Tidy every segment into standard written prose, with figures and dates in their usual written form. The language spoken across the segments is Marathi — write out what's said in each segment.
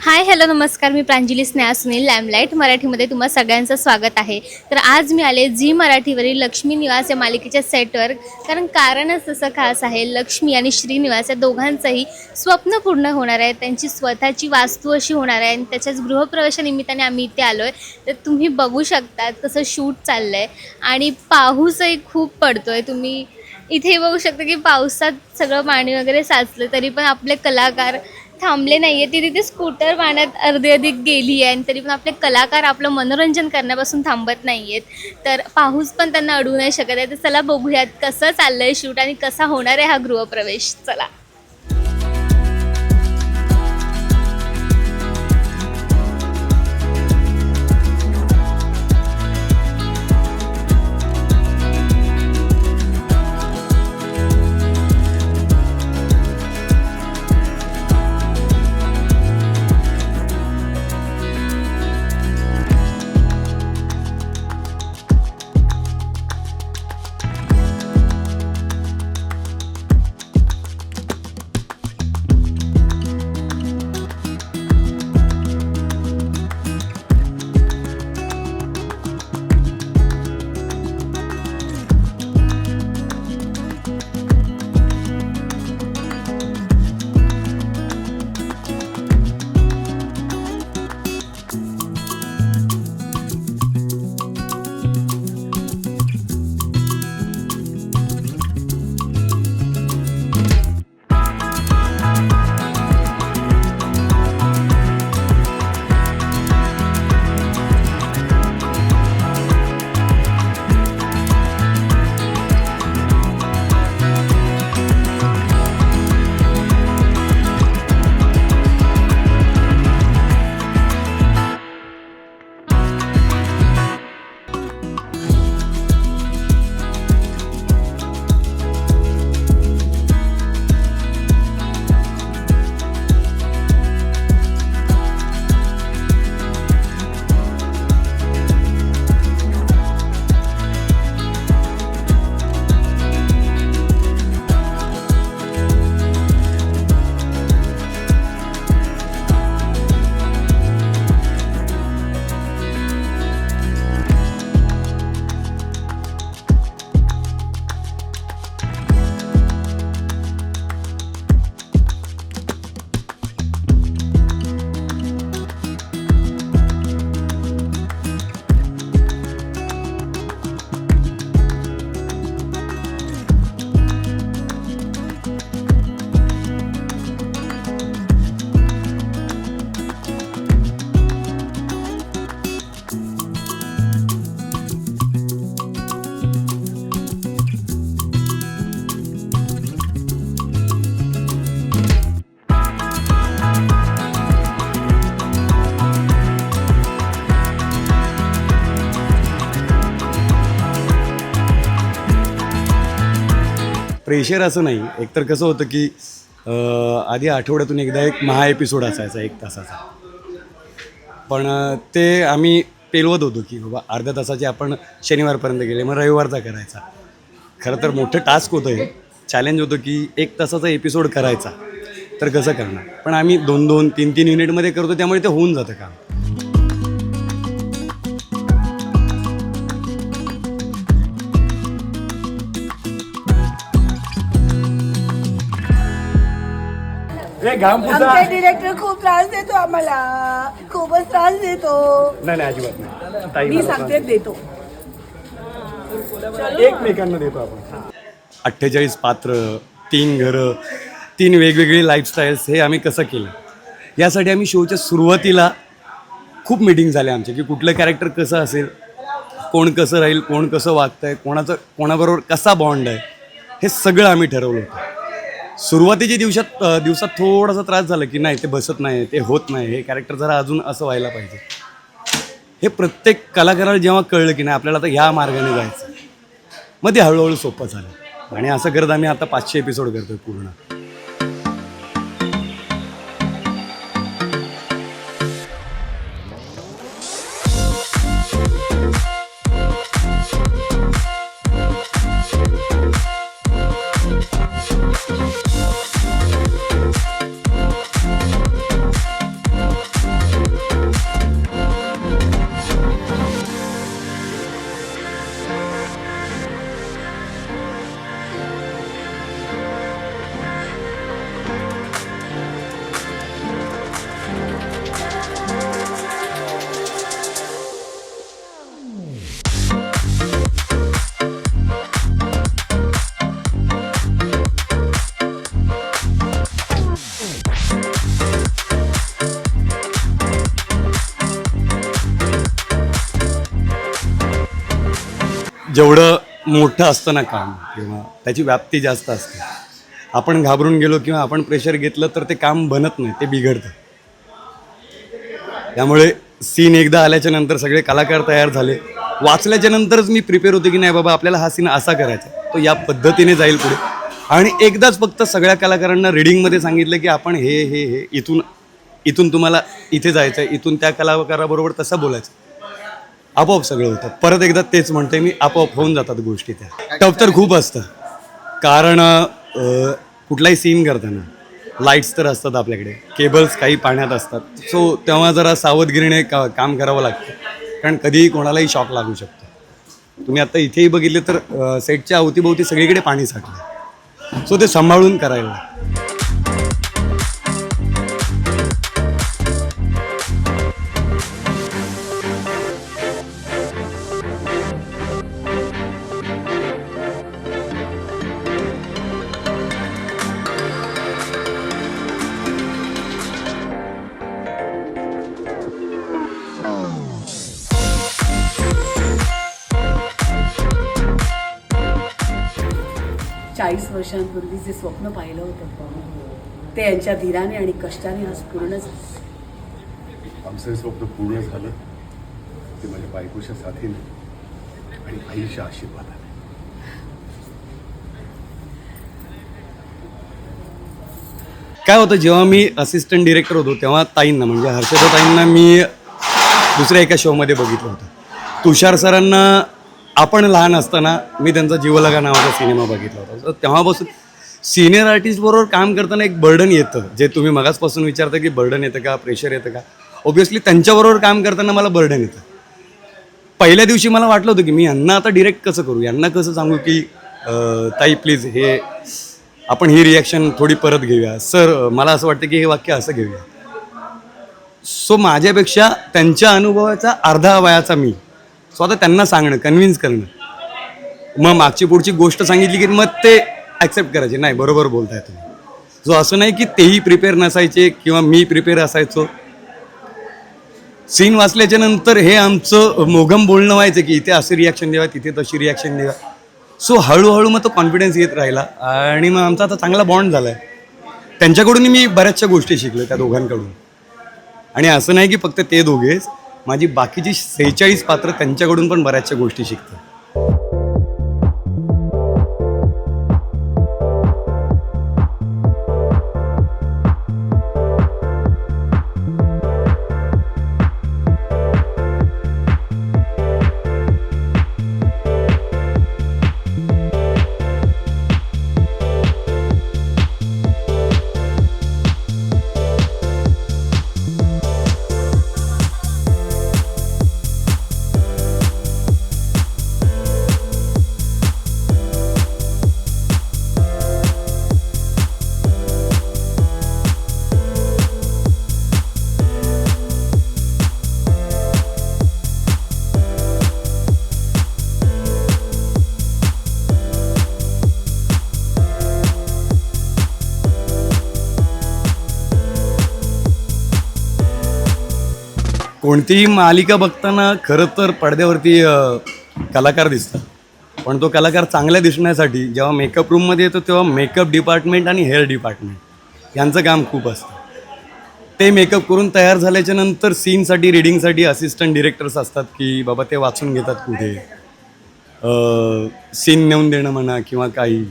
हाय हॅलो नमस्कार. मी प्रांजली स्नेहा सुनील लॅमलाईट मराठीमध्ये तुम्हा सगळ्यांचं स्वागत आहे. तर आज मी आले झी मराठीवरील लक्ष्मी निवास या मालिकेच्या सेटवर. कारणच तसं खास आहे. लक्ष्मी आणि श्रीनिवास या दोघांचंही स्वप्न पूर्ण होणार आहे. त्यांची स्वतःची वास्तू अशी होणार आहे आणि त्याच्याच गृहप्रवेशानिमित्ताने आम्ही इथे आलो आहे. तर तुम्ही बघू शकता कसं शूट चाललं आहे आणि पाऊसही खूप पडतो आहे. तुम्ही इथे बघू शकता की पावसात सगळं पाणी वगैरे साचलं तरी पण आपले कलाकार थांबले नाही आहे. ती तिथे स्कूटर पाण्यात अर्धी अधिक गेली आहे आणि तरी पण आपले कलाकार आपलं मनोरंजन करण्यापासून थांबत नाही आहेत. तर पाऊस पण त्यांना अडवू नाही शकत आहे. तर चला बघूयात कसं चाललं आहे शूट आणि कसा होणार आहे हा गृहप्रवेश. चला. प्रेशर असं नाही. एकतर कसं होतं की आधी आठवड्यातून एकदा एक महा एपिसोड असायचा 1 तासाचा. पण ते आम्ही पेलवत होतो की बाबा अर्ध्या तासाचे आपण शनिवारपर्यंत गेले, मग रविवारचा करायचा. खरं तर मोठं टास्क होतं, हे चॅलेंज होतं की 1 तासाचा एपिसोड करायचा तर कसं करणार. पण आम्ही 2-2, 3-3 युनिटमध्ये करतो, त्यामुळे ते होऊन जातं काम. आमचा डिरेक्टर खूप त्रास देतो आम्हाला, खूपच त्रास देतो. नाही अजिबात नाही. मी सांगते देतो, एकमेकांना देतो आपण. 48 पात्र, 3 घरं, 3 वेगवेगळी लाईफस्टाईल्स, हे आम्ही कसं केलं यासाठी आम्ही शोच्या सुरुवातीला खूप मीटिंग झाल्या आमच्या की कुठलं कॅरेक्टर कसं असेल, कोण कसं राहील, कोण कसं वागतं आहे, कोणाबरोबर कसा बॉन्ड आहे, हे सगळं आम्ही ठरवलं होतं. सुरुवातीच्या दिवसात थोडासा त्रास झाला की नाही ते बसत नाही, ते होत नाही, हे कॅरेक्टर जरा अजून असं व्हायला पाहिजे. हे प्रत्येक कलाकाराला जेव्हा कळलं की नाही आपल्याला आता ह्या मार्गाने जायचं, मग ते हळूहळू सोपं झालं. आणि असं करत आम्ही आता 500 एपिसोड करतोय पूर्ण. जेवढं मोठं असतं ना काम किंवा त्याची व्याप्ती जास्त असते, आपण घाबरून गेलो किंवा आपण प्रेशर घेतलं तर ते काम बनत नाही, ते बिघडतं. त्यामुळे सीन एकदा आल्याच्या नंतर सगळे कलाकार तयार झाले, वाचल्याच्या नंतरच मी प्रिपेअर होते की नाही बाबा आपल्याला हा सीन असा करायचा, तो या पद्धतीने जाईल पुढे. आणि एकदाच फक्त सगळ्या कलाकारांना रीडिंगमध्ये सांगितलं की आपण हे हे हे इथून तुम्हाला इथे जायचं आहे, इथून त्या कलाकाराबरोबर तसं बोलायचं, आपोआप सगळं होतं. परत एकदा तेच म्हणते मी, आपोआप होऊन जातात गोष्टी. त्या टफ तर खूप असतं, कारण कुठलाही सीन करताना लाईट्स तर असतात आपल्याकडे, केबल्स काही पाण्यात असतात, सो तेव्हा जरा सावधगिरीने काम करावं लागतं, कारण कधीही कोणालाही शॉक लागू शकतो. तुम्ही आता इथेही बघितले तर सेटच्या अवतीभोवती सगळीकडे पाणी साठलं, सो ते सांभाळून करायला लागतं. चाळीस वर्षांपूर्वी जे स्वप्न पाहिलं होतं ते यांच्या धीराने आणि कष्टाने आज पूर्ण झालं. आमचं हे स्वप्न पूर्ण झालं ते माझ्या बायकोच्या साथीने आणि आईच्या आशीर्वादाने. काय होतं, जेव्हा मी असिस्टंट डिरेक्टर होतो तेव्हा ताईंना म्हणजे हर्षदा ताईंना मी दुसऱ्या एका शोमध्ये बघितलं होतं. तुषार सरांना आपण लहान असताना मी त्यांचा जीवलगा नावाचा सिनेमा बघितला होता. तर तेव्हापासून सिनियर आर्टिस्टबरोबर काम करताना एक बर्डन येतं, जे तुम्ही मगाचपासून विचारता की बर्डन येतं का, प्रेशर येतं का. ऑब्व्हियसली त्यांच्याबरोबर काम करताना मला बर्डन येतं. पहिल्या दिवशी मला वाटलं होतं की मी यांना आता डिरेक्ट कसं करू, यांना कसं सांगू की ताई प्लीज हे आपण ही रिॲक्शन थोडी परत घेऊया, सर मला असं वाटतं की हे वाक्य असं घेऊया. सो माझ्यापेक्षा त्यांच्या अनुभवाचा अर्धा वयाचा मी स्वतः त्यांना सांगणं, कन्व्हिन्स करणं, मग मागची पुढची गोष्ट सांगितली की मग ते ॲक्सेप्ट करायचे, नाही बरोबर बोलताय तुम्ही. सो असं नाही की तेही प्रिपेअर नसायचे किंवा मी प्रिपेअर असायचो. सीन वाचल्याच्या नंतर हे आमचं मोघम बोलणं व्हायचं की इथे अशी रिॲक्शन द्यावा, तिथे तशी रिॲक्शन द्यावा. सो हळूहळू मग तो कॉन्फिडन्स येत राहिला आणि मग आमचा आता चांगला बॉन्ड झाला आहे. त्यांच्याकडून मी बऱ्याचशा गोष्टी शिकलो, त्या दोघांकडून. आणि असं नाही की फक्त ते दोघेच, माझी बाकीची 46 पात्र त्यांच्याकडून पण बऱ्याचशा गोष्टी शिकतात. कोणतीही मालिका बघताना खरं तर पडद्यावरती कलाकार दिसतात, पण तो कलाकार चांगला दिसण्यासाठी जेव्हा मेकअप रूममध्ये येतो तेव्हा मेकअप डिपार्टमेंट आणि हेअर डिपार्टमेंट यांचं काम खूप असतं. ते मेकअप करून तयार झाल्याच्या नंतर सीनसाठी रिडिंगसाठी असिस्टंट डिरेक्टर्स असतात की बाबा ते वाचून घेतात कुठे, सीन नेऊन देणं म्हणा किंवा काही,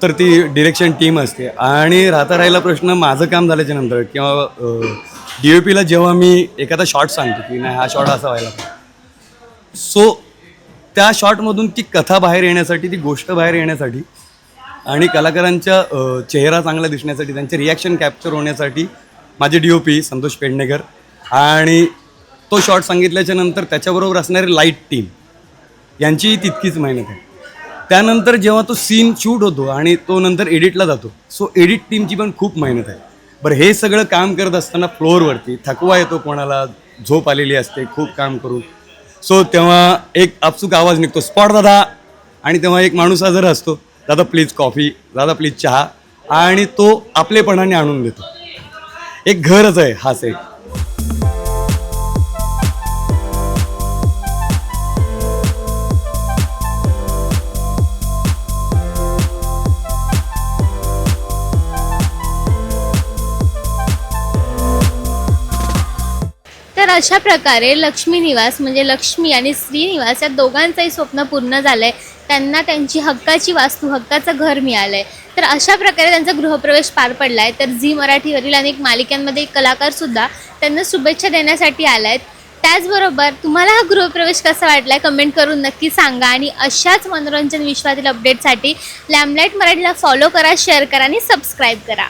तर ती डिरेक्शन टीम असते. आणि राहिला प्रश्न माझं काम झाल्याच्या नंतर किंवा DOPला जेव्हा मी एखादा शॉट सांगतो की नाही हा शॉट असा व्हायला पाहिजे, सो त्या शॉटमधून ती कथा बाहेर येण्यासाठी, ती गोष्ट बाहेर येण्यासाठी आणि कलाकारांच्या चेहरा चांगला दिसण्यासाठी, त्यांचे रिॲक्शन कॅप्चर होण्यासाठी माझे DOP संतोष पेडणेकर आणि तो शॉट सांगितल्याच्या नंतर त्याच्याबरोबर असणारी लाईट टीम यांचीही तितकीच मेहनत आहे. त्यानंतर जेव्हा तो सीन शूट होतो आणि तो नंतर एडिटला जातो, सो एडिट टीमची पण खूप मेहनत आहे. बरं, हे सगळं काम करत असताना फ्लोअरवरती थकवा येतो, कोणाला झोप आलेली असते खूप काम करून, सो तेव्हा एक आपसूक आवाज निघतो, स्पॉट दादा, आणि तेव्हा एक माणूस हजर असतो, दादा प्लीज कॉफी, दादा प्लीज चहा, आणि तो आपलेपणाने आणून देतो. एक घरच आहे हा सेट. अशा प्रकारे लक्ष्मी निवास म्हणजे लक्ष्मी आणि श्रीनिवास या दोघांचंही स्वप्न पूर्ण झालं आहे. त्यांना त्यांची हक्काची वास्तू, हक्काचं घर मिळालं आहे. तर अशा प्रकारे त्यांचा गृहप्रवेश पार पडला आहे. तर झी मराठीवरील अनेक मालिकांमध्ये कलाकारसुद्धा त्यांना शुभेच्छा देण्यासाठी आला आहेत. त्याचबरोबर तुम्हाला हा गृहप्रवेश कसा वाटला आहे कमेंट करून नक्की सांगा. आणि अशाच मनोरंजन विश्वातील अपडेटसाठी लॅमलाईट मराठीला फॉलो करा, शेअर करा आणि सबस्क्राईब करा.